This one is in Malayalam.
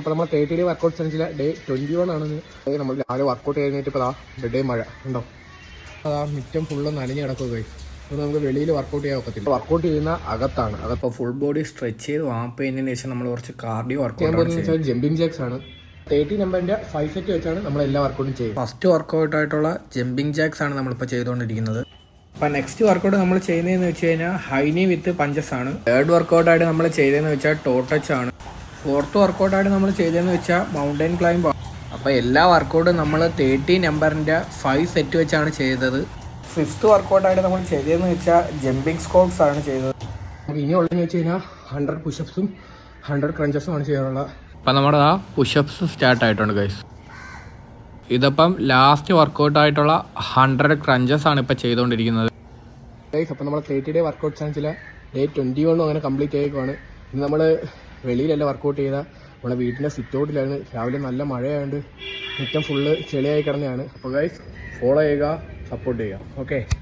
അപ്പോൾ നമ്മൾ 30 ഡേ വർക്കൗട്ട് ചലഞ്ചിലെ ഡേ 21 ആണെന്ന്. നമ്മൾ രാവിലെ വർക്കൗട്ട് കഴിഞ്ഞിട്ട് ഇപ്പോൾ ഡേ മഴ ഉണ്ടോ, അതാ മിറ്റം ഫുള്ള് നനഞ്ഞ് കിടക്കുക. അപ്പോൾ നമുക്ക് വെളിയിൽ വർക്കൗട്ട് ചെയ്യാൻ ഒക്കത്തില്ല. വർക്കൗട്ട് ചെയ്യുന്ന അകത്താണ്. അപ്പോൾ ഫുൾ ബോഡി സ്ട്രെച്ച് ചെയ്ത് വാപ്പ് ചെയ്യുന്നതിന് ശേഷം നമ്മൾ കുറച്ച് കാർഡിയോ ചെയ്യാൻ വർക്കൗട്ട് പോകുന്നത് വെച്ചാൽ ജമ്പിങ് ജാക്സ് ആണ്. 30 നമ്പറിൻ്റെ 5 സെറ്റ് വെച്ചാണ് നമ്മൾ എല്ലാ വർക്കൗട്ടും ചെയ്യുന്നത്. ഫസ്റ്റ് വർക്കൗട്ടായിട്ടുള്ള ജമ്പിങ് ജാക്സ് ആണ് നമ്മളിപ്പോൾ ചെയ്തുകൊണ്ടിരിക്കുന്നത്. അപ്പോൾ നെക്സ്റ്റ് വർക്കൗട്ട് നമ്മൾ ചെയ്യുന്നതെന്ന് വെച്ച് കഴിഞ്ഞാൽ ഹൈനി വിത്ത് പഞ്ചസ് ആണ്. തേർഡ് വർക്കൗട്ടായിട്ട് നമ്മൾ ചെയ്തതെന്ന് വെച്ചാൽ ടോ ടച്ച് ആണ്. ഫോർത്ത് വർക്കൗട്ടായിട്ട് നമ്മൾ ചെയ്തതെന്ന് വെച്ചാൽ മൗണ്ടൻ ക്ലൈംബ് ആണ്. അപ്പോൾ എല്ലാ വർക്കൗട്ടും നമ്മൾ 30 നമ്പറിൻ്റെ 5 സെറ്റ് വെച്ചാണ് ചെയ്തത്. ഫിഫ്ത്ത് വർക്കൗട്ടായിട്ട് നമ്മൾ ചെയ്തതെന്ന് വെച്ചാൽ ജമ്പിങ് സ്ക്വാട്സ് ആണ് ചെയ്തത്. നമുക്ക് ഇനിയുള്ളതെന്ന് വെച്ച് കഴിഞ്ഞാൽ 100 പുഷപ്സും 100 ക്രഞ്ചസും ആണ് ചെയ്യാനുള്ളത്. അപ്പം നമ്മുടെ ആ പുഷപ്സ് സ്റ്റാർട്ട് ആയിട്ടുണ്ട് ഗൈസ്. ഇതിപ്പം ലാസ്റ്റ് വർക്കൗട്ടായിട്ടുള്ള 100 ക്രഞ്ചസ് ആണ് ഇപ്പോൾ ചെയ്തുകൊണ്ടിരിക്കുന്നത്. ഗൈസ് അപ്പോൾ നമ്മൾ 30 ഡേ വർക്കൗട്ട് ചാൻസിൽ ഡേ 21 അങ്ങനെ കംപ്ലീറ്റ് ആയിക്കുവാണ്. ഇന്ന് നമ്മൾ വെളിയിലല്ല വർക്കൗട്ട് ചെയ്താൽ നമ്മളെ വീട്ടിൻ്റെ സിറ്റ് ഔട്ടിലാണ്. രാവിലെ നല്ല മഴയായതുകൊണ്ട് മുറ്റം ഫുള്ള് ചെളിയായി കിടന്നതാണ്. അപ്പോൾ ഗൈസ് ഫോളോ ചെയ്യുക, സപ്പോർട്ട് ചെയ്യുക. ഓക്കെ.